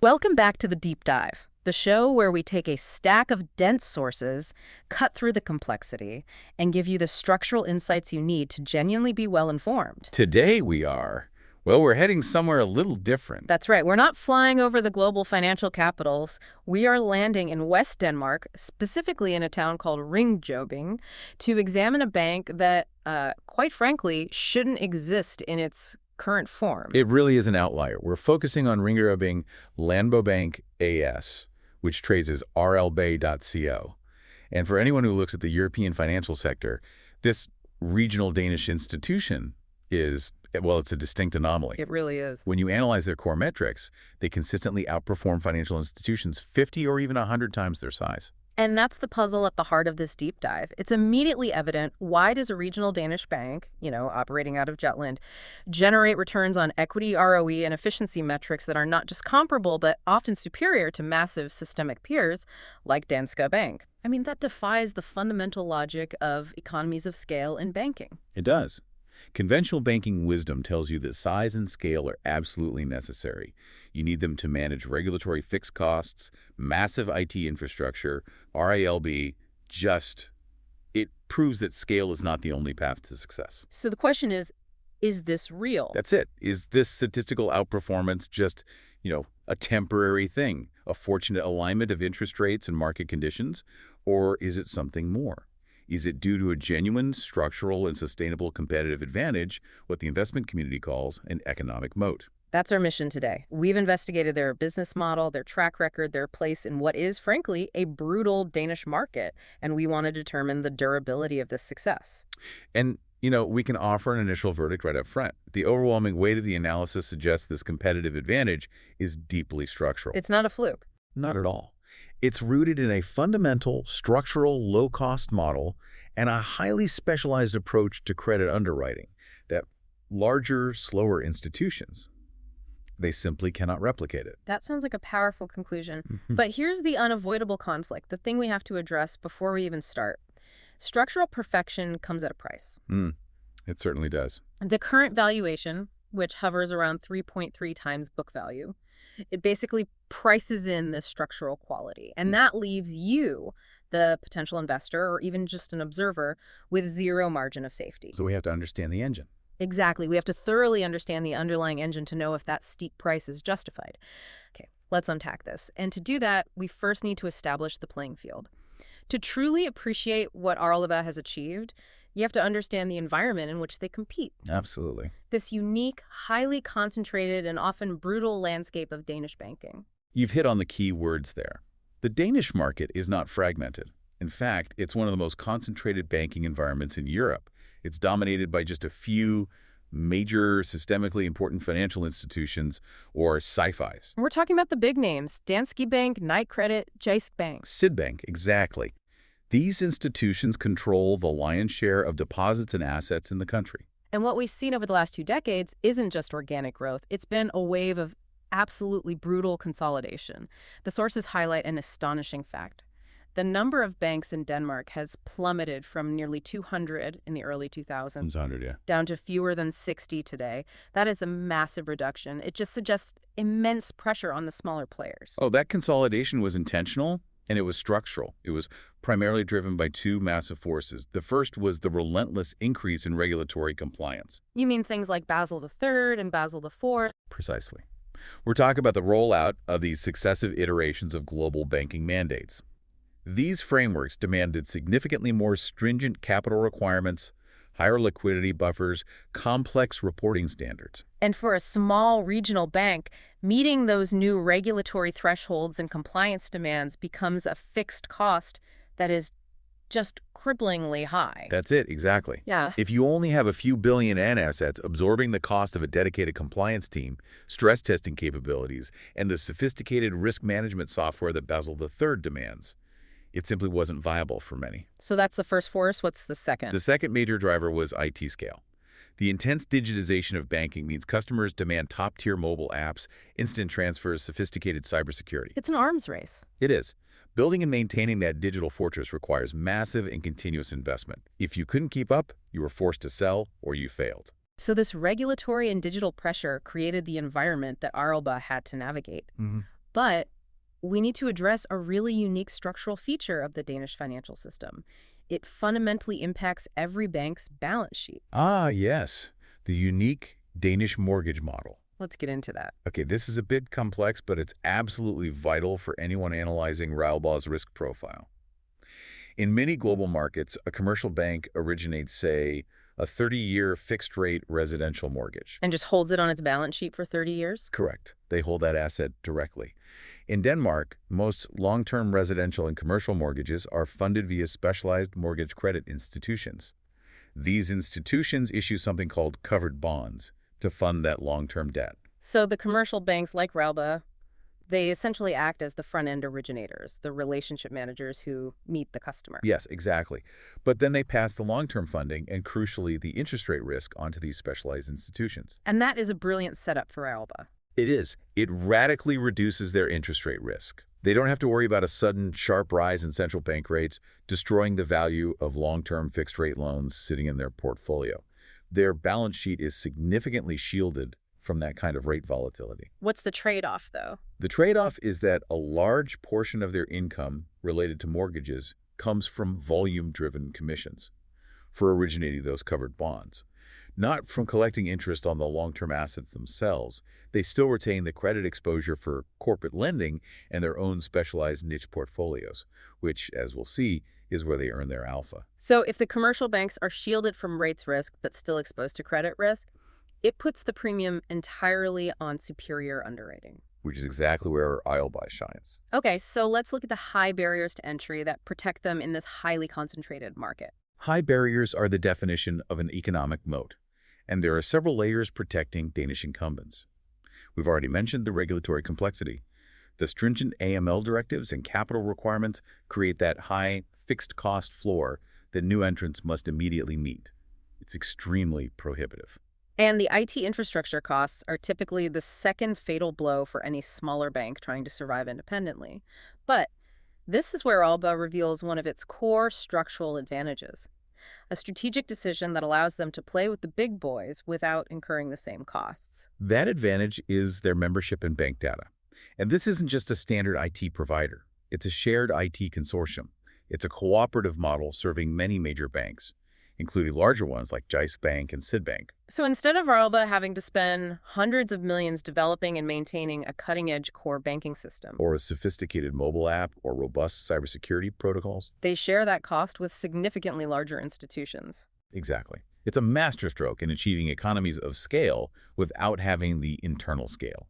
Welcome back to The Deep Dive, the show where we take a stack of dense sources, cut through the complexity, and give you the structural insights you need to genuinely be well-informed. Today we're heading somewhere a little different. That's right. We're not flying over the global financial capitals. We are landing in West Denmark, specifically in a town called Ringkjøbing, to examine a bank that, quite frankly, shouldn't exist in its current form. It really is an outlier. We're focusing on Ringkjøbing Landbobank A, which trades as rlb.co. And for anyone who looks at the European financial sector, this regional Danish institution is, well, it's a distinct anomaly. It really is. When you analyze their core metrics, they consistently outperform financial institutions 50 or even 100 times their size. And that's the puzzle at the heart of this deep dive. It's immediately evident, why does a regional Danish bank, operating out of Jutland, generate returns on equity, ROE, and efficiency metrics that are not just comparable, but often superior to massive systemic peers like Danske Bank? I mean, that defies the fundamental logic of economies of scale in banking. It does. Conventional banking wisdom tells you that size and scale are absolutely necessary. You need them to manage regulatory fixed costs, massive IT infrastructure, RALB. It proves that scale is not the only path to success. So the question is this real? That's it. Is this statistical outperformance just, a temporary thing, a fortunate alignment of interest rates and market conditions, or is it something more? Is it due to a genuine, structural, and sustainable competitive advantage, what the investment community calls an economic moat? That's our mission today. We've investigated their business model, their track record, their place in what is, frankly, a brutal Danish market, and we want to determine the durability of this success. And, we can offer an initial verdict right up front. The overwhelming weight of the analysis suggests this competitive advantage is deeply structural. It's not a fluke. Not at all. It's rooted in a fundamental, structural, low-cost model and a highly specialized approach to credit underwriting that larger, slower institutions, they simply cannot replicate it. That sounds like a powerful conclusion. But here's the unavoidable conflict, the thing we have to address before we even start. Structural perfection comes at a price. It certainly does. The current valuation, which hovers around 3.3 times book value, it basically prices in this structural quality. And that leaves you, the potential investor, or even just an observer, with zero margin of safety. So we have to understand the engine. Exactly. We have to thoroughly understand the underlying engine to know if that steep price is justified. Okay, let's unpack this. And to do that, we first need to establish the playing field. To truly appreciate what Arleba has achieved, you have to understand the environment in which they compete. Absolutely. This unique, highly concentrated, and often brutal landscape of Danish banking. You've hit on the key words there. The Danish market is not fragmented. In fact, it's one of the most concentrated banking environments in Europe. It's dominated by just a few major systemically important financial institutions, or sci-fis. We're talking about the big names: Danske Bank, Nykredit, Jyske Bank. Sydbank, exactly. These institutions control the lion's share of deposits and assets in the country. And what we've seen over the last 2 decades isn't just organic growth. It's been a wave of absolutely brutal consolidation. The sources highlight an astonishing fact. The number of banks in Denmark has plummeted from nearly 200 in the early 2000s 100, yeah. down to fewer than 60 today. That is a massive reduction. It just suggests immense pressure on the smaller players. Oh, that consolidation was intentional, and it was structural. It was primarily driven by 2 massive forces. The first was the relentless increase in regulatory compliance. You mean things like Basel III and Basel IV? Precisely. We're talking about the rollout of these successive iterations of global banking mandates. These frameworks demanded significantly more stringent capital requirements, higher liquidity buffers, complex reporting standards. And for a small regional bank, meeting those new regulatory thresholds and compliance demands becomes a fixed cost that is just cripplingly high. That's it, exactly. Yeah. If you only have a few billion in assets, absorbing the cost of a dedicated compliance team, stress testing capabilities, and the sophisticated risk management software that Basel III demands, it simply wasn't viable for many. So that's the first force. What's the second? The second major driver was IT scale. The intense digitization of banking means customers demand top-tier mobile apps, instant transfers, sophisticated cybersecurity. It's an arms race. It is. Building and maintaining that digital fortress requires massive and continuous investment. If you couldn't keep up, you were forced to sell or you failed. So this regulatory and digital pressure created the environment that Arleba had to navigate. But we need to address a really unique structural feature of the Danish financial system. It fundamentally impacts every bank's balance sheet. Ah, yes, the unique Danish mortgage model. Let's get into that. Okay, this is a bit complex, but it's absolutely vital for anyone analyzing Railbaugh's risk profile. In many global markets, a commercial bank originates, say, a 30-year fixed-rate residential mortgage. And just holds it on its balance sheet for 30 years? Correct. They hold that asset directly. In Denmark, most long-term residential and commercial mortgages are funded via specialized mortgage credit institutions. These institutions issue something called covered bonds to fund that long-term debt. So the commercial banks like Railbagh, they essentially act as the front-end originators, the relationship managers who meet the customer. Yes, exactly. But then they pass the long-term funding and, crucially, the interest rate risk onto these specialized institutions. And that is a brilliant setup for Railbagh. It is. It radically reduces their interest rate risk. They don't have to worry about a sudden, sharp rise in central bank rates, destroying the value of long-term fixed-rate loans sitting in their portfolio. Their balance sheet is significantly shielded from that kind of rate volatility. What's the trade-off, though? The trade-off is that a large portion of their income related to mortgages comes from volume-driven commissions for originating those covered bonds. Not from collecting interest on the long-term assets themselves. They still retain the credit exposure for corporate lending and their own specialized niche portfolios, which, as we'll see, is where they earn their alpha. So if the commercial banks are shielded from rates risk but still exposed to credit risk, it puts the premium entirely on superior underwriting. Which is exactly where Railbagh shines. Okay, so let's look at the high barriers to entry that protect them in this highly concentrated market. High barriers are the definition of an economic moat, and there are several layers protecting Danish incumbents. We've already mentioned the regulatory complexity. The stringent AML directives and capital requirements create that high fixed cost floor that new entrants must immediately meet. It's extremely prohibitive. And the IT infrastructure costs are typically the second fatal blow for any smaller bank trying to survive independently. But this is where Alba reveals one of its core structural advantages, a strategic decision that allows them to play with the big boys without incurring the same costs. That advantage is their membership in bank data. And this isn't just a standard IT provider. It's a shared IT consortium. It's a cooperative model serving many major banks, including larger ones like Jyske Bank and Sydbank. So instead of Arlba having to spend hundreds of millions developing and maintaining a cutting-edge core banking system, Or a sophisticated mobile app or robust cybersecurity protocols. they share that cost with significantly larger institutions. Exactly. It's a masterstroke in achieving economies of scale without having the internal scale.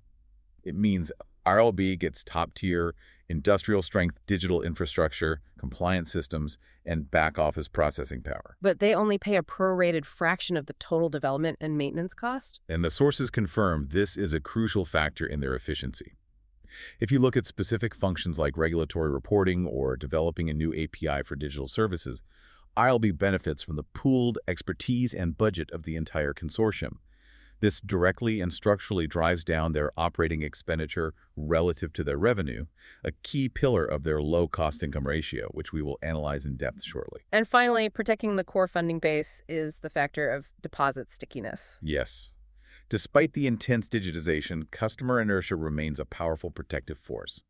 It means RLB gets top-tier, industrial-strength digital infrastructure, compliance systems, and back-office processing power. But they only pay a prorated fraction of the total development and maintenance cost? And the sources confirm this is a crucial factor in their efficiency. If you look at specific functions like regulatory reporting or developing a new API for digital services, ILB benefits from the pooled expertise and budget of the entire consortium. This directly and structurally drives down their operating expenditure relative to their revenue, a key pillar of their low cost-income ratio, which we will analyze in depth shortly. And finally, protecting the core funding base is the factor of deposit stickiness. Yes. Despite the intense digitization, customer inertia remains a powerful protective force.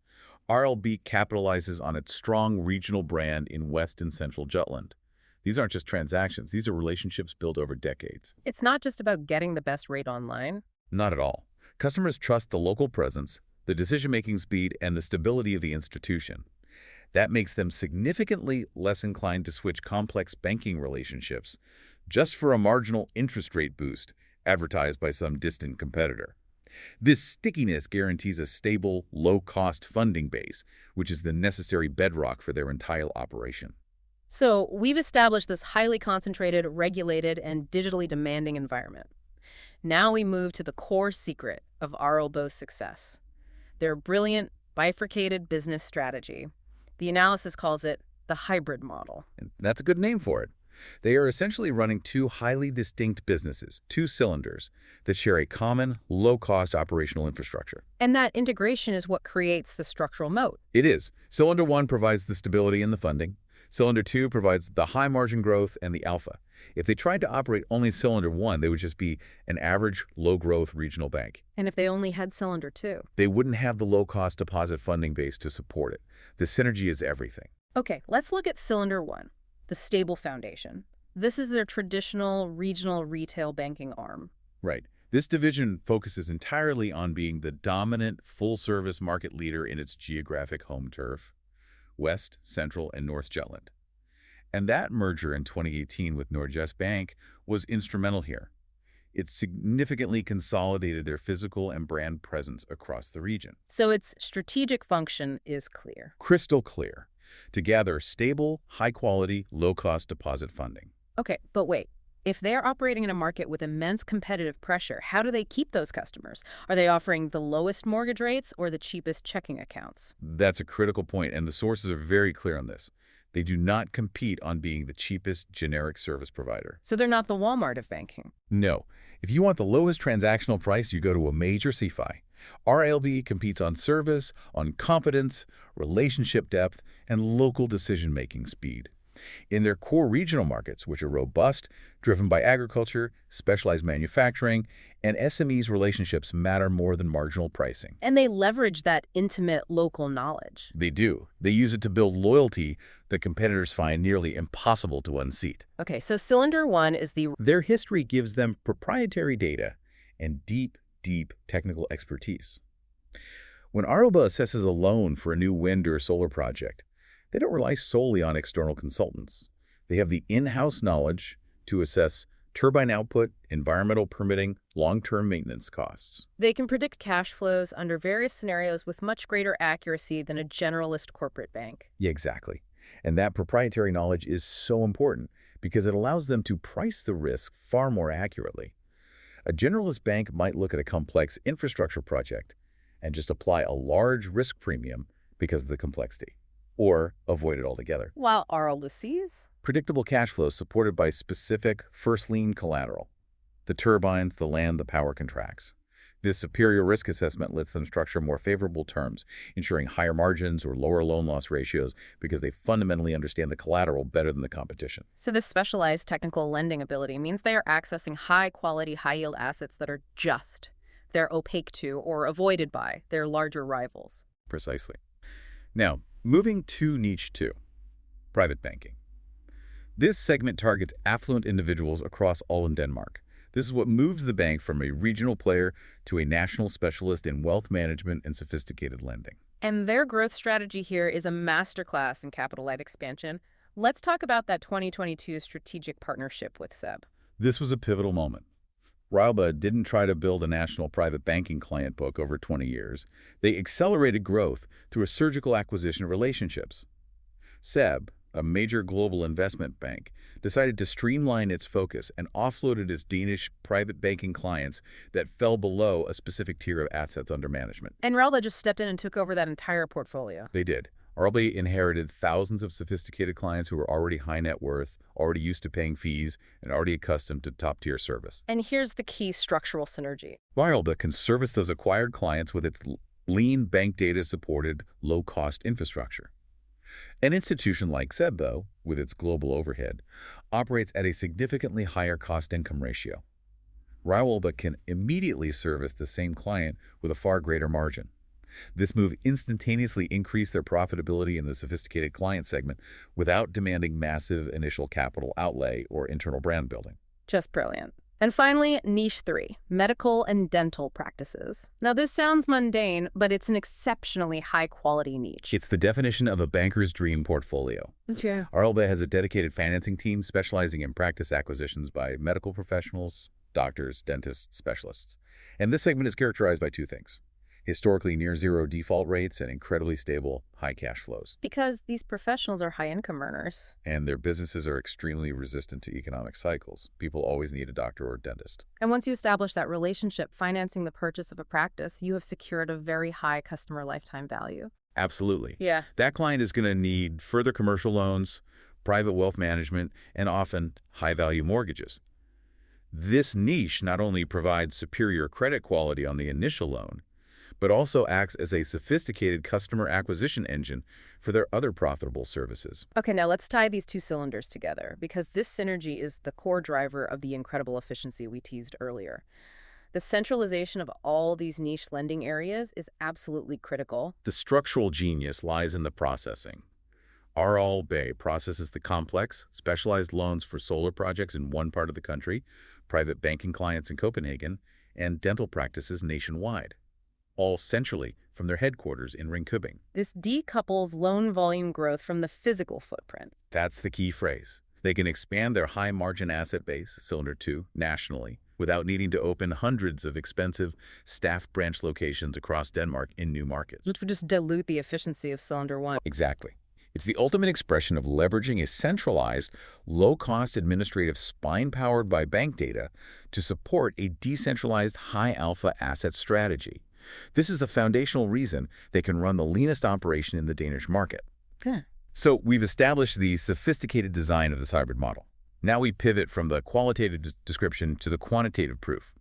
RLB capitalizes on its strong regional brand in West and Central Jutland. These aren't just transactions. These are relationships built over decades. It's not just about getting the best rate online. Not at all. Customers trust the local presence, the decision-making speed, and the stability of the institution. That makes them significantly less inclined to switch complex banking relationships just for a marginal interest rate boost advertised by some distant competitor. This stickiness guarantees a stable, low-cost funding base, which is the necessary bedrock for their entire operation. So we've established this highly concentrated, regulated, and digitally demanding environment. Now we move to the core secret of Arlbo's success, their brilliant, bifurcated business strategy. The analysis calls it the hybrid model. And that's a good name for it. They are essentially running two highly distinct businesses, two cylinders, that share a common, low-cost operational infrastructure. And that integration is what creates the structural moat. It is. Cylinder 1 provides the stability and the funding. Cylinder 2 provides the high margin growth and the alpha. If they tried to operate only Cylinder 1, they would just be an average, low-growth regional bank. And if they only had cylinder 2? They wouldn't have the low-cost deposit funding base to support it. The synergy is everything. Okay, let's look at cylinder 1, the stable foundation. This is their traditional regional retail banking arm. Right. This division focuses entirely on being the dominant, full-service market leader in its geographic home turf, West, Central, and North Jutland. And that merger in 2018 with Nordjysk Bank was instrumental here. It significantly consolidated their physical and brand presence across the region. So its strategic function is clear. Crystal clear. To gather stable, high-quality, low-cost deposit funding. Okay, but wait. If they're operating in a market with immense competitive pressure, how do they keep those customers? Are they offering the lowest mortgage rates or the cheapest checking accounts? That's a critical point, and the sources are very clear on this. They do not compete on being the cheapest generic service provider. So they're not the Walmart of banking. No. If you want the lowest transactional price, you go to a major CFI. RLB competes on service, on confidence, relationship depth, and local decision-making speed. In their core regional markets, which are robust, driven by agriculture, specialized manufacturing, and SMEs relationships matter more than marginal pricing. And they leverage that intimate local knowledge. They do. They use it to build loyalty that competitors find nearly impossible to unseat. Okay, so cylinder 1 is the... Their history gives them proprietary data and deep technical expertise. When Aruba assesses a loan for a new wind or solar project, they don't rely solely on external consultants. They have the in-house knowledge to assess turbine output, environmental permitting, long-term maintenance costs. They can predict cash flows under various scenarios with much greater accuracy than a generalist corporate bank. Yeah, exactly. And that proprietary knowledge is so important because it allows them to price the risk far more accurately. A generalist bank might look at a complex infrastructure project and just apply a large risk premium because of the complexity, or avoid it altogether. While RLCs? Predictable cash flows supported by specific first lien collateral. The turbines, the land, the power contracts. This superior risk assessment lets them structure more favorable terms, ensuring higher margins or lower loan loss ratios because they fundamentally understand the collateral better than the competition. So this specialized technical lending ability means they are accessing high-quality, high-yield assets that are just, they're opaque to or avoided by their larger rivals. Precisely. Now, moving to niche 2, private banking. This segment targets affluent individuals across all in Denmark. This is what moves the bank from a regional player to a national specialist in wealth management and sophisticated lending. And their growth strategy here is a masterclass in capital-light expansion. Let's talk about that 2022 strategic partnership with SEB. This was a pivotal moment. Rauba didn't try to build a national private banking client book over 20 years. They accelerated growth through a surgical acquisition of relationships. SEB, a major global investment bank, decided to streamline its focus and offloaded its Danish private banking clients that fell below a specific tier of assets under management. And Rauba just stepped in and took over that entire portfolio. They did. Rauba inherited thousands of sophisticated clients who were already high net worth, already used to paying fees, and already accustomed to top-tier service. And here's the key structural synergy. Rauba can service those acquired clients with its lean bank data-supported, low-cost infrastructure. An institution like SEB, though, with its global overhead, operates at a significantly higher cost-income ratio. Rauba can immediately service the same client with a far greater margin. This move instantaneously increased their profitability in the sophisticated client segment without demanding massive initial capital outlay or internal brand building. Just brilliant. And finally, niche 3, medical and dental practices. Now, this sounds mundane, but it's an exceptionally high-quality niche. It's the definition of a banker's dream portfolio. Yeah. Rauba has a dedicated financing team specializing in practice acquisitions by medical professionals, doctors, dentists, specialists. And this segment is characterized by two things: historically near-zero default rates and incredibly stable, high cash flows. Because these professionals are high-income earners. And their businesses are extremely resistant to economic cycles. People always need a doctor or dentist. And once you establish that relationship, financing the purchase of a practice, you have secured a very high customer lifetime value. Absolutely. Yeah. That client is going to need further commercial loans, private wealth management, and often high-value mortgages. This niche not only provides superior credit quality on the initial loan, but also acts as a sophisticated customer acquisition engine for their other profitable services. Okay, now let's tie these two cylinders together, because this synergy is the core driver of the incredible efficiency we teased earlier. The centralization of all these niche lending areas is absolutely critical. The structural genius lies in the processing. RL Bay processes the complex, specialized loans for solar projects in one part of the country, private banking clients in Copenhagen, and dental practices nationwide, all centrally from their headquarters in Ringkjøbing. This decouples loan volume growth from the physical footprint. That's the key phrase. They can expand their high-margin asset base, Cylinder 2, nationally, without needing to open hundreds of expensive staffed branch locations across Denmark in new markets. Which would just dilute the efficiency of Cylinder 1. Exactly. It's the ultimate expression of leveraging a centralized, low-cost administrative spine powered by bank data to support a decentralized high-alpha asset strategy. This is the foundational reason they can run the leanest operation in the Danish market. Yeah. So we've established the sophisticated design of this hybrid model. Now we pivot from the qualitative description to the quantitative proof.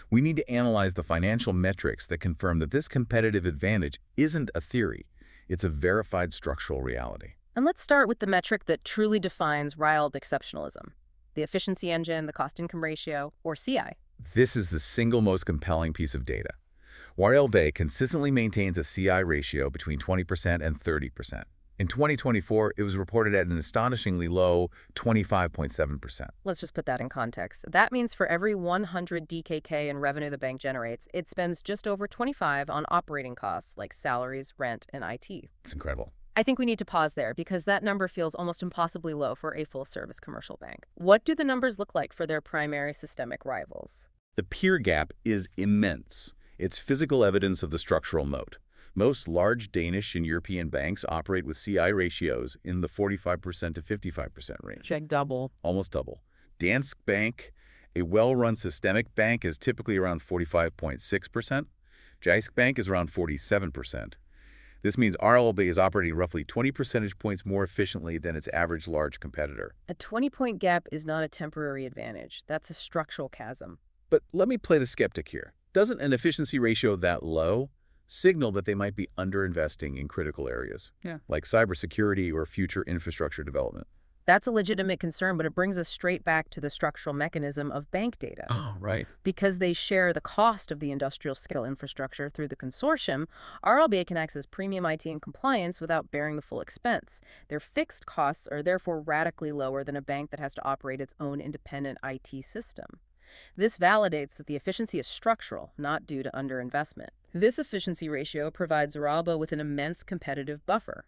We need to analyze the financial metrics that confirm that this competitive advantage isn't a theory. It's a verified structural reality. And let's start with the metric that truly defines riled exceptionalism: the efficiency engine, the cost-income ratio, or CI. This is the single most compelling piece of data. Royal Bay consistently maintains a CI ratio between 20% and 30%. In 2024, it was reported at an astonishingly low 25.7%. Let's just put that in context. That means for every 100 DKK in revenue the bank generates, it spends just over 25 on operating costs like salaries, rent, and IT. It's incredible. I think we need to pause there because that number feels almost impossibly low for a full-service commercial bank. What do the numbers look like for their primary systemic rivals? The peer gap is immense. It's physical evidence of the structural moat. Most large Danish and European banks operate with CI ratios in the 45% to 55% range. Check double. Almost double. Danske Bank, a well-run systemic bank, is typically around 45.6%. Jyske Bank is around 47%. This means RLB is operating roughly 20 percentage points more efficiently than its average large competitor. A 20-point gap is not a temporary advantage. That's a structural chasm. But let me play the skeptic here. Doesn't an efficiency ratio that low signal that they might be underinvesting in critical areas, like cybersecurity or future infrastructure development? That's a legitimate concern, but it brings us straight back to the structural mechanism of bank data. Oh, right. Because they share the cost of the industrial scale infrastructure through the consortium, RLB can access premium IT and compliance without bearing the full expense. Their fixed costs are therefore radically lower than a bank that has to operate its own independent IT system. This validates that the efficiency is structural, not due to underinvestment. This efficiency ratio provides Aralba with an immense competitive buffer.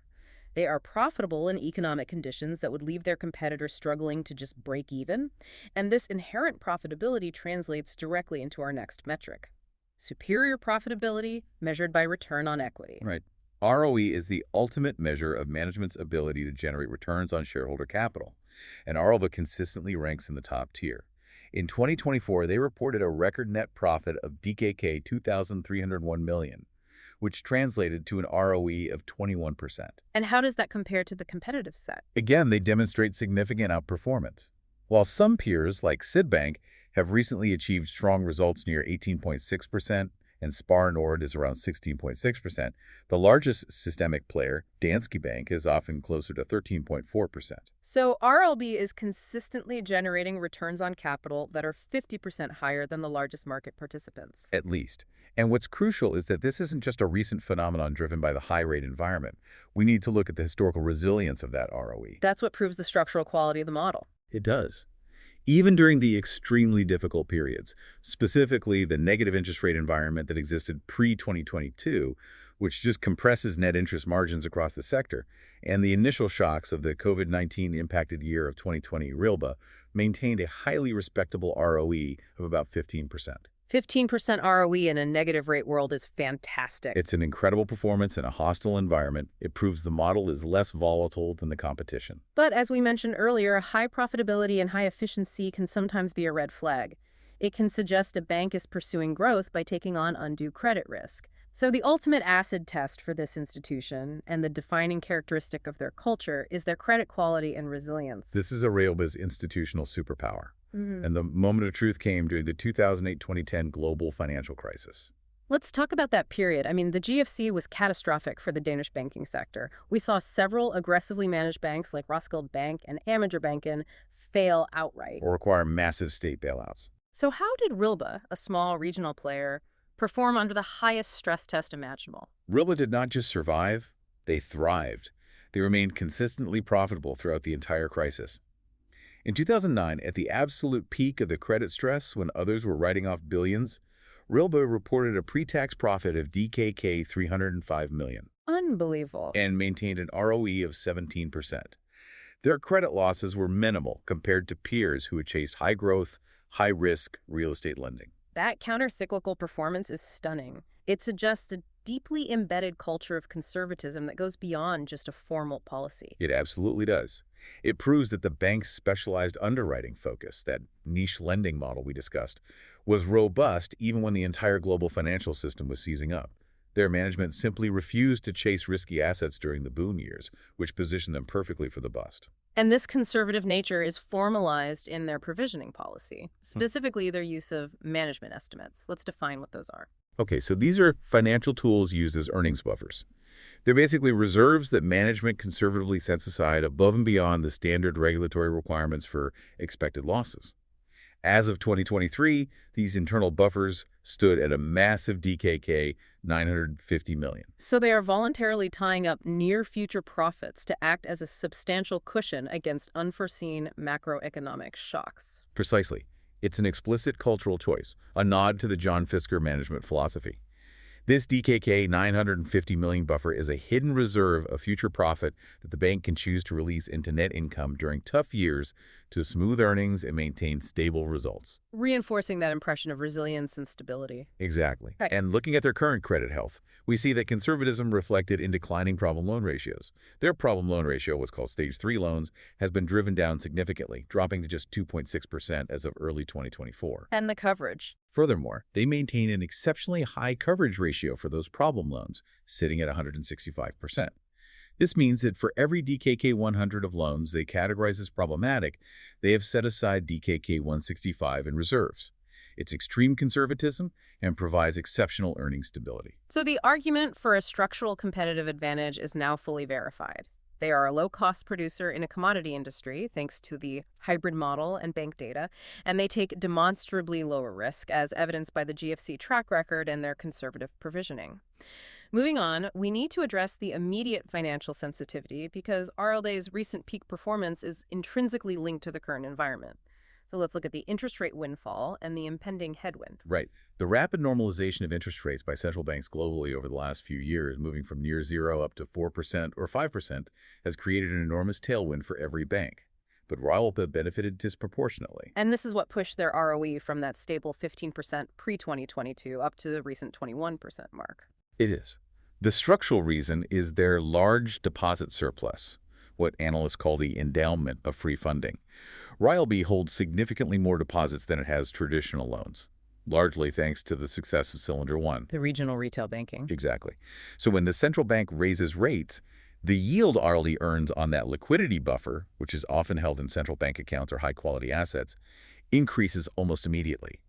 They are profitable in economic conditions that would leave their competitors struggling to just break even, and this inherent profitability translates directly into our next metric: superior profitability measured by return on equity. Right. ROE is the ultimate measure of management's ability to generate returns on shareholder capital, and Aralba consistently ranks in the top tier. In 2024, they reported a record net profit of DKK 2,301 million, which translated to an ROE of 21%. And how does that compare to the competitive set? Again, they demonstrate significant outperformance. While some peers, like Sydbank, have recently achieved strong results near 18.6%, and Spar Nord is around 16.6%, the largest systemic player, Danske Bank, is often closer to 13.4%. So RLB is consistently generating returns on capital that are 50% higher than the largest market participants. At least. And what's crucial is that this isn't just a recent phenomenon driven by the high-rate environment. We need to look at the historical resilience of that ROE. That's what proves the structural quality of the model. It does. Even during the extremely difficult periods, specifically the negative interest rate environment that existed pre-2022, which just compresses net interest margins across the sector, and the initial shocks of the COVID-19 impacted year of 2020, RILBA maintained a highly respectable ROE of about 15%. 15% ROE in a negative rate world is fantastic. It's an incredible performance in a hostile environment. It proves the model is less volatile than the competition. But as we mentioned earlier, high profitability and high efficiency can sometimes be a red flag. It can suggest a bank is pursuing growth by taking on undue credit risk. So the ultimate acid test for this institution, and the defining characteristic of their culture, is their credit quality and resilience. This is Aralba's institutional superpower. And the moment of truth came during the 2008-2010 global financial crisis. Let's talk about that period. I mean, the GFC was catastrophic for the Danish banking sector. We saw several aggressively managed banks like Roskilde Bank and Amager Banken fail outright. Or require massive state bailouts. So how did Rilba, a small regional player, perform under the highest stress test imaginable? Rilva did not just survive, they thrived. They remained consistently profitable throughout the entire crisis. In 2009, at the absolute peak of the credit stress when others were writing off billions, Rilba reported a pre-tax profit of DKK 305 million Unbelievable. and maintained an ROE of 17%. Their credit losses were minimal compared to peers who had chased high-growth, high-risk real estate lending. That counter-cyclical performance is stunning. It suggests a deeply embedded culture of conservatism that goes beyond just a formal policy. It absolutely does. It proves that the bank's specialized underwriting focus, that niche lending model we discussed, was robust even when the entire global financial system was seizing up. Their management simply refused to chase risky assets during the boom years, which positioned them perfectly for the bust. And this conservative nature is formalized in their provisioning policy, specifically their use of management estimates. Let's define what those are. Okay, so these are financial tools used as earnings buffers. They're basically reserves that management conservatively sets aside above and beyond the standard regulatory requirements for expected losses. As of 2023, these internal buffers stood at a massive DKK 950 million. So they are voluntarily tying up near future profits to act as a substantial cushion against unforeseen macroeconomic shocks. Precisely. It's an explicit cultural choice, a nod to the John Fisker management philosophy. This DKK 950 million buffer is a hidden reserve of future profit that the bank can choose to release into net income during tough years to smooth earnings and maintain stable results. Reinforcing that impression of resilience and stability. Exactly. Right. And looking at their current credit health, we see that conservatism reflected in declining problem loan ratios. Their problem loan ratio, what's called Stage 3 loans, has been driven down significantly, dropping to just 2.6% as of early 2024. And the coverage. Furthermore, they maintain an exceptionally high coverage ratio for those problem loans, sitting at 165%. This means that for every DKK 100 of loans they categorize as problematic, they have set aside DKK 165 in reserves. It's extreme conservatism and provides exceptional earning stability. So the argument for a structural competitive advantage is now fully verified. They are a low-cost producer in a commodity industry, thanks to the hybrid model and bank data, and they take demonstrably lower risk, as evidenced by the GFC track record and their conservative provisioning. Moving on, we need to address the immediate financial sensitivity because RLD's recent peak performance is intrinsically linked to the current environment. So let's look at the interest rate windfall and the impending headwind. Right. The rapid normalization of interest rates by central banks globally over the last few years, moving from near zero up to 4% or 5%, has created an enormous tailwind for every bank. But Royalpa benefited disproportionately. And this is what pushed their ROE from that stable 15% pre-2022 up to the recent 21% mark. It is. The structural reason is their large deposit surplus, what analysts call the endowment of free funding. Royalby holds significantly more deposits than it has traditional loans, largely thanks to the success of Cylinder 1. The regional retail banking. Exactly. So when the central bank raises rates, the yield RLD earns on that liquidity buffer, which is often held in central bank accounts or high-quality assets, increases almost immediately.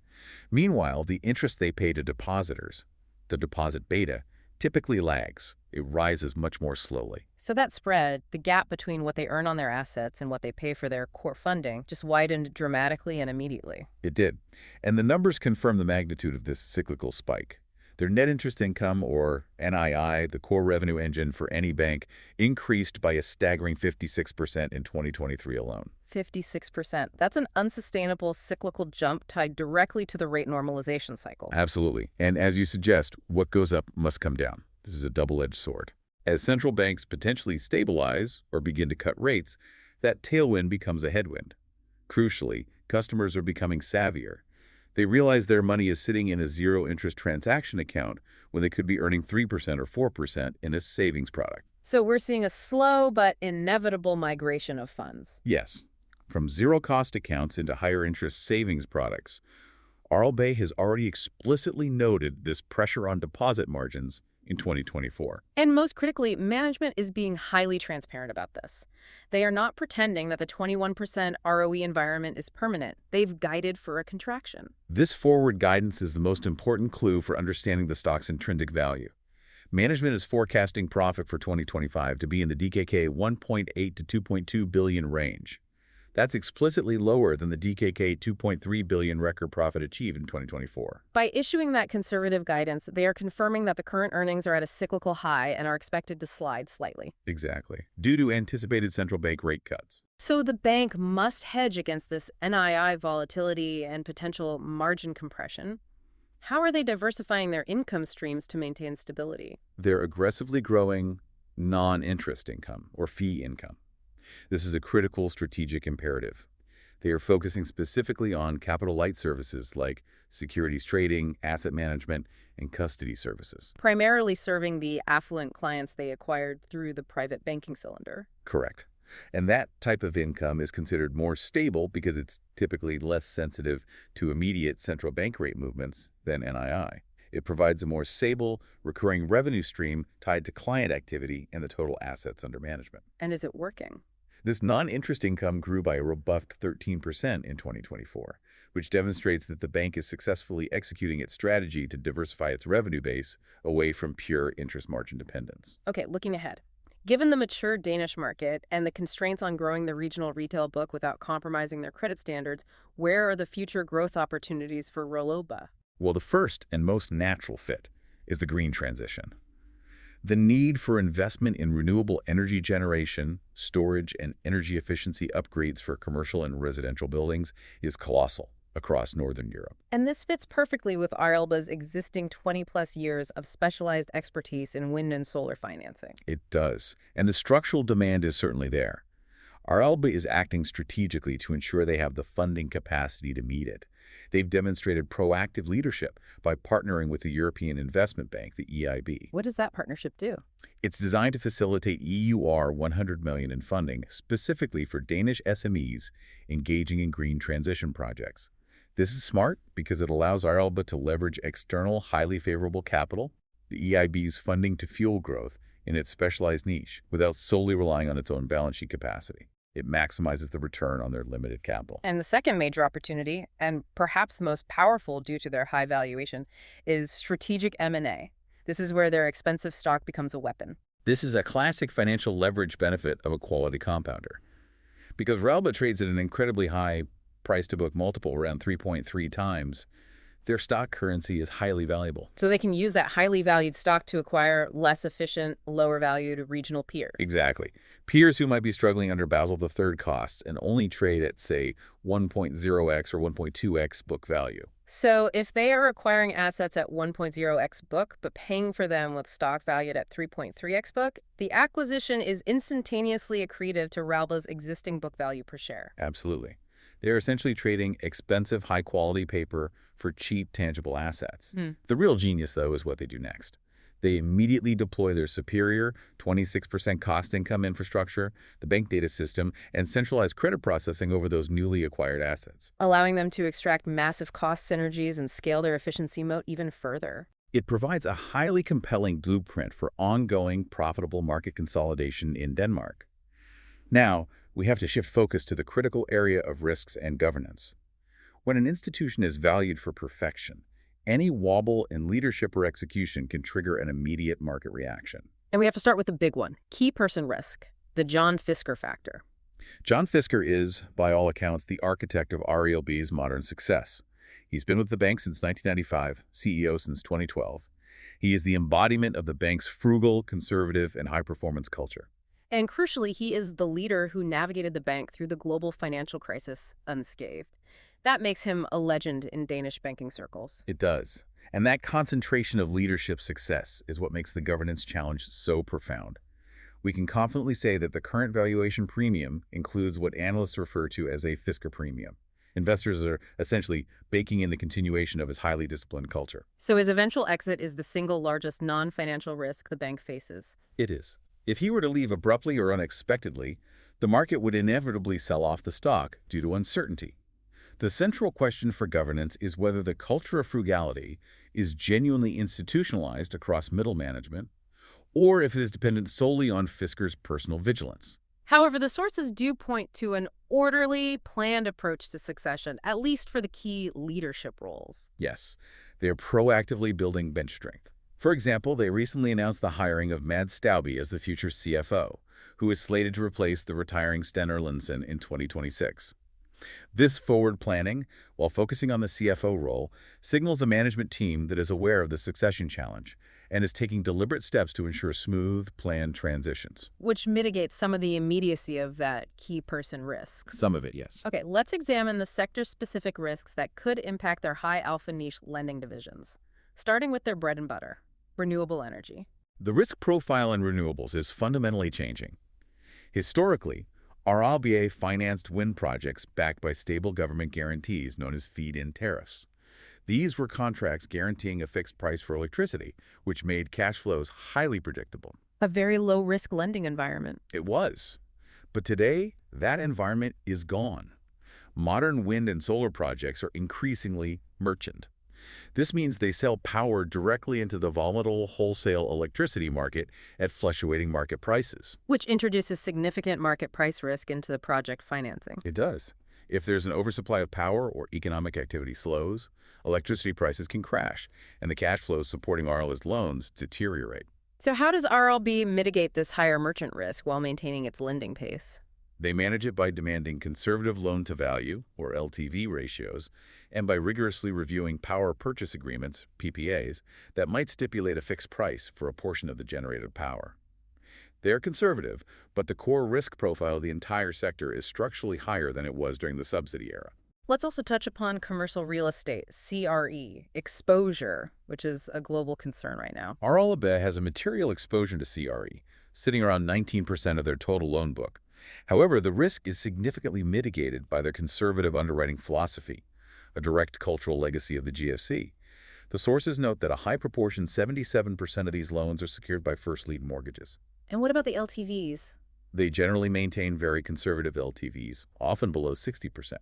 Meanwhile, the interest they pay to depositors, the deposit beta, typically lags. It rises much more slowly. So that spread, the gap between what they earn on their assets and what they pay for their core funding, just widened dramatically and immediately. It did. And the numbers confirm the magnitude of this cyclical spike. Their net interest income, or NII, the core revenue engine for any bank, increased by a staggering 56% in 2023 alone. 56%. That's an unsustainable cyclical jump tied directly to the rate normalization cycle. Absolutely. And as you suggest, what goes up must come down. This is a double-edged sword. As central banks potentially stabilize or begin to cut rates, that tailwind becomes a headwind. Crucially, customers are becoming savvier. They realize their money is sitting in a zero-interest transaction account when they could be earning 3% or 4% in a savings product. So we're seeing a slow but inevitable migration of funds. Yes. From zero-cost accounts into higher-interest savings products, RLB has already explicitly noted this pressure on deposit margins in 2024. And most critically, management is being highly transparent about this. They are not pretending that the 21% ROE environment is permanent. They've guided for a contraction. This forward guidance is the most important clue for understanding the stock's intrinsic value. Management is forecasting profit for 2025 to be in the DKK 1.8 to 2.2 billion range. That's explicitly lower than the DKK 2.3 billion record profit achieved in 2024. By issuing that conservative guidance, they are confirming that the current earnings are at a cyclical high and are expected to slide slightly. Exactly, due to anticipated central bank rate cuts. So the bank must hedge against this NII volatility and potential margin compression. How are they diversifying their income streams to maintain stability? They're aggressively growing non-interest income, or fee income. This is a critical strategic imperative. They are focusing specifically on capital-light services like securities trading, asset management, and custody services. Primarily serving the affluent clients they acquired through the private banking cylinder. Correct. And that type of income is considered more stable because it's typically less sensitive to immediate central bank rate movements than NII. It provides a more stable, recurring revenue stream tied to client activity and the total assets under management. And is it working? This non-interest income grew by a robust 13% in 2024, which demonstrates that the bank is successfully executing its strategy to diversify its revenue base away from pure interest margin dependence. Okay, looking ahead. Given the mature Danish market and the constraints on growing the regional retail book without compromising their credit standards, where are the future growth opportunities for Rolloba? Well, the first and most natural fit is the green transition. The need for investment in renewable energy generation, storage, and energy efficiency upgrades for commercial and residential buildings is colossal across Northern Europe. And this fits perfectly with Arelba's existing 20-plus years of specialized expertise in wind and solar financing. It does, and the structural demand is certainly there. Arelba is acting strategically to ensure they have the funding capacity to meet it. They've demonstrated proactive leadership by partnering with the European Investment Bank, the EIB. What does that partnership do? It's designed to facilitate EUR 100 million in funding, specifically for Danish SMEs engaging in green transition projects. This is smart because it allows Arelba to leverage external, highly favorable capital, the EIB's funding to fuel growth in its specialized niche, without solely relying on its own balance sheet capacity. It maximizes the return on their limited capital. And the second major opportunity, and perhaps the most powerful due to their high valuation, is strategic M&A. This is where their expensive stock becomes a weapon. This is a classic financial leverage benefit of a quality compounder. Because Arelba trades at an incredibly high price-to-book multiple, around 3.3 times, their stock currency is highly valuable. So they can use that highly valued stock to acquire less efficient, lower valued regional peers. Exactly. Peers who might be struggling under Basel III costs and only trade at, say, 1.0x or 1.2x book value. So if they are acquiring assets at 1.0x book, but paying for them with stock valued at 3.3x book, the acquisition is instantaneously accretive to Arelba's existing book value per share. Absolutely. They are essentially trading expensive, high-quality paper for cheap, tangible assets. The real genius, though, is what they do next. They immediately deploy their superior 26% cost-income infrastructure, the bank data system, and centralized credit processing over those newly acquired assets, allowing them to extract massive cost synergies and scale their efficiency moat even further. It provides a highly compelling blueprint for ongoing, profitable market consolidation in Denmark. Now, we have to shift focus to the critical area of risks and governance. When an institution is valued for perfection, any wobble in leadership or execution can trigger an immediate market reaction. And we have to start with the big one, key person risk, the John Fisker factor. John Fisker is, by all accounts, the architect of Arelba's modern success. He's been with the bank since 1995, CEO since 2012. He is the embodiment of the bank's frugal, conservative, and high-performance culture. And crucially, he is the leader who navigated the bank through the global financial crisis unscathed. That makes him a legend in Danish banking circles. It does. And that concentration of leadership success is what makes the governance challenge so profound. We can confidently say that the current valuation premium includes what analysts refer to as a Fisker premium. Investors are essentially baking in the continuation of his highly disciplined culture. So his eventual exit is the single largest non-financial risk the bank faces. It is. If he were to leave abruptly or unexpectedly, the market would inevitably sell off the stock due to uncertainty. The central question for governance is whether the culture of frugality is genuinely institutionalized across middle management, or if it is dependent solely on Fisker's personal vigilance. However, the sources do point to an orderly, planned approach to succession, at least for the key leadership roles. Yes, they are proactively building bench strength. For example, they recently announced the hiring of Mads Stauby as the future CFO, who is slated to replace the retiring Sten Erlandsen in 2026. This forward planning, while focusing on the CFO role, signals a management team that is aware of the succession challenge and is taking deliberate steps to ensure smooth, planned transitions. Which mitigates some of the immediacy of that key person risk. Some of it, yes. Okay, let's examine the sector-specific risks that could impact their high-alpha niche lending divisions, starting with their bread and butter, renewable energy. The risk profile in renewables is fundamentally changing. Historically, RLBA financed wind projects backed by stable government guarantees known as feed-in tariffs. These were contracts guaranteeing a fixed price for electricity, which made cash flows highly predictable. A very low-risk lending environment. It was. But today, that environment is gone. Modern wind and solar projects are increasingly merchant. This means they sell power directly into the volatile wholesale electricity market at fluctuating market prices. Which introduces significant market price risk into the project financing. It does. If there's an oversupply of power or economic activity slows, electricity prices can crash, and the cash flows supporting RL's loans deteriorate. So how does RLB mitigate this higher merchant risk while maintaining its lending pace? They manage it by demanding conservative loan-to-value, or LTV ratios, and by rigorously reviewing power purchase agreements, PPAs, that might stipulate a fixed price for a portion of the generated power. They are conservative, but the core risk profile of the entire sector is structurally higher than it was during the subsidy era. Let's also touch upon commercial real estate, CRE, exposure, which is a global concern right now. RLB has a material exposure to CRE, sitting around 19% of their total loan book. However, the risk is significantly mitigated by their conservative underwriting philosophy, a direct cultural legacy of the GFC. The sources note that a high proportion, 77% of these loans, are secured by first lien mortgages. And what about the LTVs? They generally maintain very conservative LTVs, often below 60%.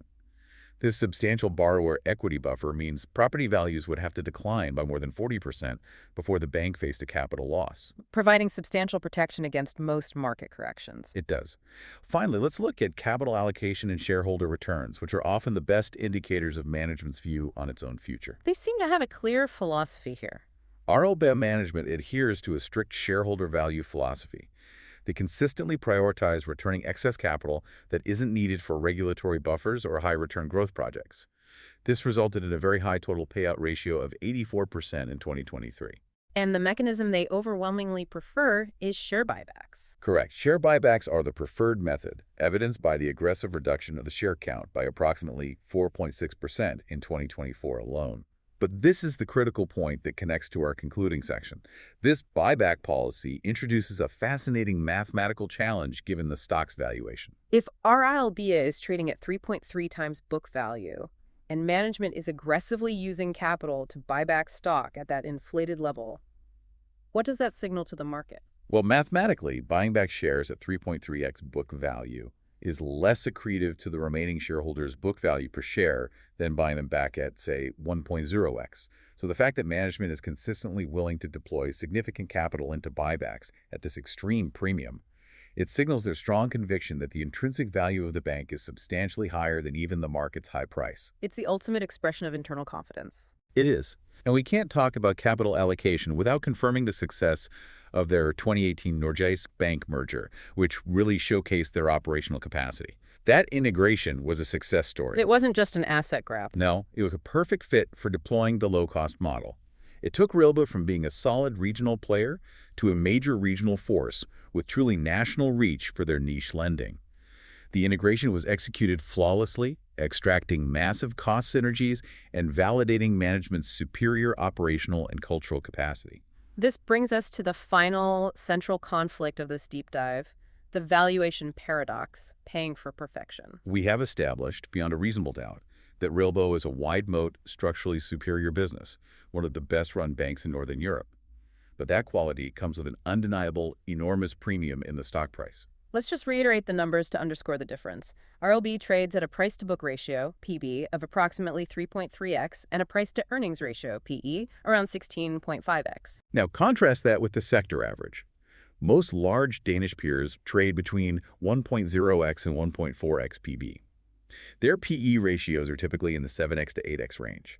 This substantial borrower equity buffer means property values would have to decline by more than 40% before the bank faced a capital loss. Providing substantial protection against most market corrections. It does. Finally, let's look at capital allocation and shareholder returns, which are often the best indicators of management's view on its own future. They seem to have a clear philosophy here. RLB management adheres to a strict shareholder value philosophy. They consistently prioritize returning excess capital that isn't needed for regulatory buffers or high-return growth projects. This resulted in a very high total payout ratio of 84% in 2023. And the mechanism they overwhelmingly prefer is share buybacks. Correct. Share buybacks are the preferred method, evidenced by the aggressive reduction of the share count by approximately 4.6% in 2024 alone. But this is the critical point that connects to our concluding section. This buyback policy introduces a fascinating mathematical challenge given the stock's valuation. If RILBA is trading at 3.3 times book value, and management is aggressively using capital to buy back stock at that inflated level, what does that signal to the market? Well, mathematically, buying back shares at 3.3x book value is less accretive to the remaining shareholders' book value per share than buying them back at, say, 1.0x. So the fact that management is consistently willing to deploy significant capital into buybacks at this extreme premium, it signals their strong conviction that the intrinsic value of the bank is substantially higher than even the market's high price. It's the ultimate expression of internal confidence. It is. And we can't talk about capital allocation without confirming the success of their 2018 Nordjysk Bank merger, which really showcased their operational capacity. That integration was a success story. It wasn't just an asset grab. No, it was a perfect fit for deploying the low-cost model. It took Rilba from being a solid regional player to a major regional force with truly national reach for their niche lending. The integration was executed flawlessly, extracting massive cost synergies and validating management's superior operational and cultural capacity. This brings us to the final central conflict of this deep dive, the valuation paradox, paying for perfection. We have established, beyond a reasonable doubt, that Rilbo is a wide-moat, structurally superior business, one of the best-run banks in Northern Europe. But that quality comes with an undeniable, enormous premium in the stock price. Let's just reiterate the numbers to underscore the difference. RLB trades at a price-to-book ratio, PB, of approximately 3.3x and a price-to-earnings ratio, PE, around 16.5x. Now, contrast that with the sector average. Most large Danish peers trade between 1.0x and 1.4x PB. Their PE ratios are typically in the 7x to 8x range.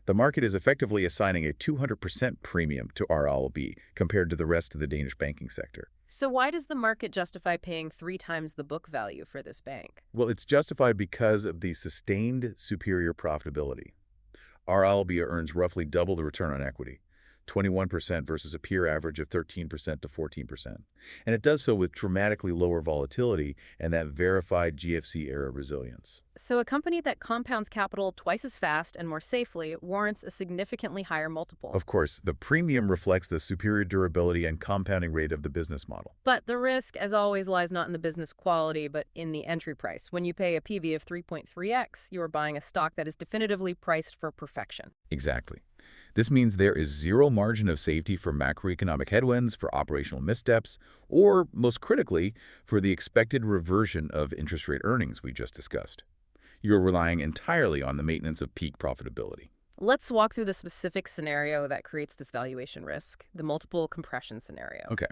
The market is effectively assigning a 200% premium to RLB compared to the rest of the Danish banking sector. So why does the market justify paying 3 times the book value for this bank? Well, it's justified because of the sustained superior profitability. RLB earns roughly double the return on equity, 21% versus a peer average of 13% to 14%. And it does so with dramatically lower volatility and that verified GFC-era resilience. So a company that compounds capital twice as fast and more safely warrants a significantly higher multiple. Of course, the premium reflects the superior durability and compounding rate of the business model. But the risk, as always, lies not in the business quality, but in the entry price. When you pay a PV of 3.3x, you are buying a stock that is definitively priced for perfection. Exactly. This means there is zero margin of safety for macroeconomic headwinds, for operational missteps, or, most critically, for the expected reversion of interest rate earnings we just discussed. You're relying entirely on the maintenance of peak profitability. Let's walk through the specific scenario that creates this valuation risk, the multiple compression scenario. Okay.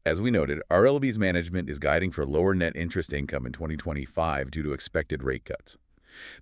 As we noted, RLB's management is guiding for lower net interest income in 2025 due to expected rate cuts.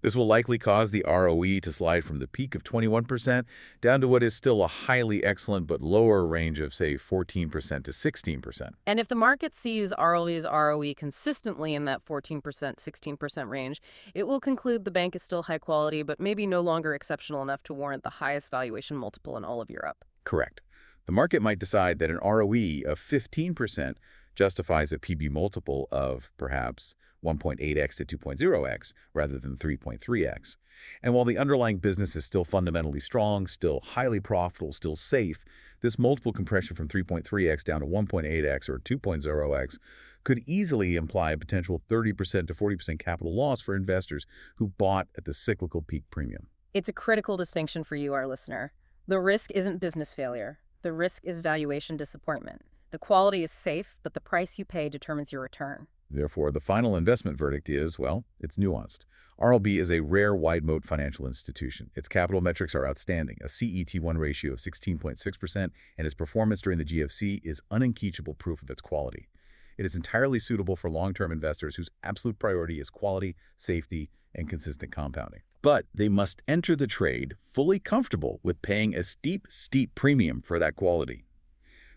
This will likely cause the ROE to slide from the peak of 21% down to what is still a highly excellent but lower range of, say, 14% to 16%. And if the market sees RLB's ROE consistently in that 14%, 16% range, it will conclude the bank is still high quality, but maybe no longer exceptional enough to warrant the highest valuation multiple in all of Europe. Correct. The market might decide that an ROE of 15% justifies a PB multiple of, perhaps, 1.8x to 2.0x rather than 3.3x. And while the underlying business is still fundamentally strong, still highly profitable, still safe, this multiple compression from 3.3x down to 1.8x or 2.0x could easily imply a potential 30% to 40% capital loss for investors who bought at the cyclical peak premium. It's a critical distinction for you, our listener. The risk isn't business failure. The risk is valuation disappointment. The quality is safe, but the price you pay determines your return. Therefore, the final investment verdict is, well, it's nuanced. RLB is a rare wide-moat financial institution. Its capital metrics are outstanding, a CET1 ratio of 16.6%, and its performance during the GFC is unimpeachable proof of its quality. It is entirely suitable for long-term investors whose absolute priority is quality, safety, and consistent compounding. But they must enter the trade fully comfortable with paying a steep premium for that quality.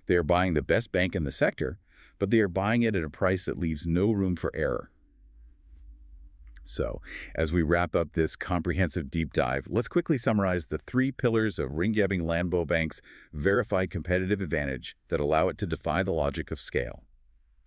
They are buying the best bank in the sector, but they are buying it at a price that leaves no room for error. So, as we wrap up this comprehensive deep dive, let's quickly summarize the 3 pillars of Ringkjøbing Landbobank's verified competitive advantage that allow it to defy the logic of scale.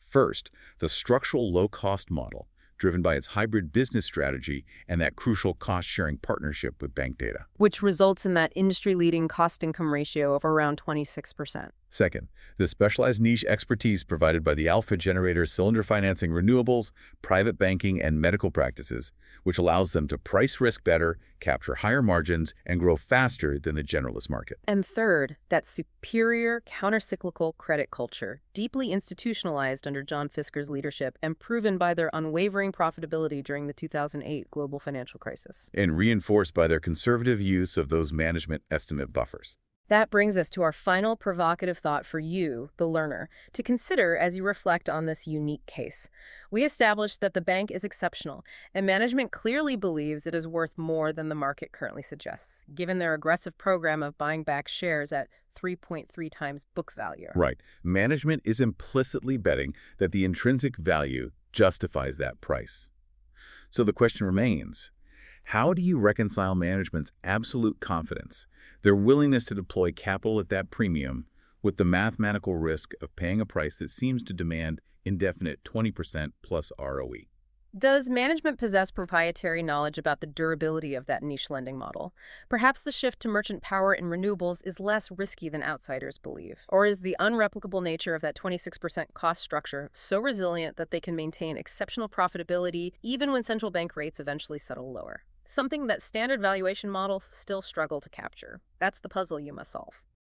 First, the structural low-cost model, driven by its hybrid business strategy and that crucial cost-sharing partnership with bank data. Which results in that industry-leading cost-income ratio of around 26%. Second, the specialized niche expertise provided by the alpha generator cylinder financing renewables, private banking, and medical practices, which allows them to price risk better, capture higher margins, and grow faster than the generalist market. And third, that superior countercyclical credit culture, deeply institutionalized under John Fisker's leadership and proven by their unwavering profitability during the 2008 global financial crisis. And reinforced by their conservative use of those management estimate buffers. That brings us to our final provocative thought for you, the learner, to consider as you reflect on this unique case. We established that the bank is exceptional, and management clearly believes it is worth more than the market currently suggests, given their aggressive program of buying back shares at 3.3 times book value. Right. Management is implicitly betting that the intrinsic value justifies that price. So the question remains, how do you reconcile management's absolute confidence, their willingness to deploy capital at that premium, with the mathematical risk of paying a price that seems to demand indefinite 20% plus ROE? Does management possess proprietary knowledge about the durability of that niche lending model? Perhaps the shift to merchant power in renewables is less risky than outsiders believe. Or is the unreplicable nature of that 26% cost structure so resilient that they can maintain exceptional profitability even when central bank rates eventually settle lower? Something that standard valuation models still struggle to capture. That's the puzzle you must solve.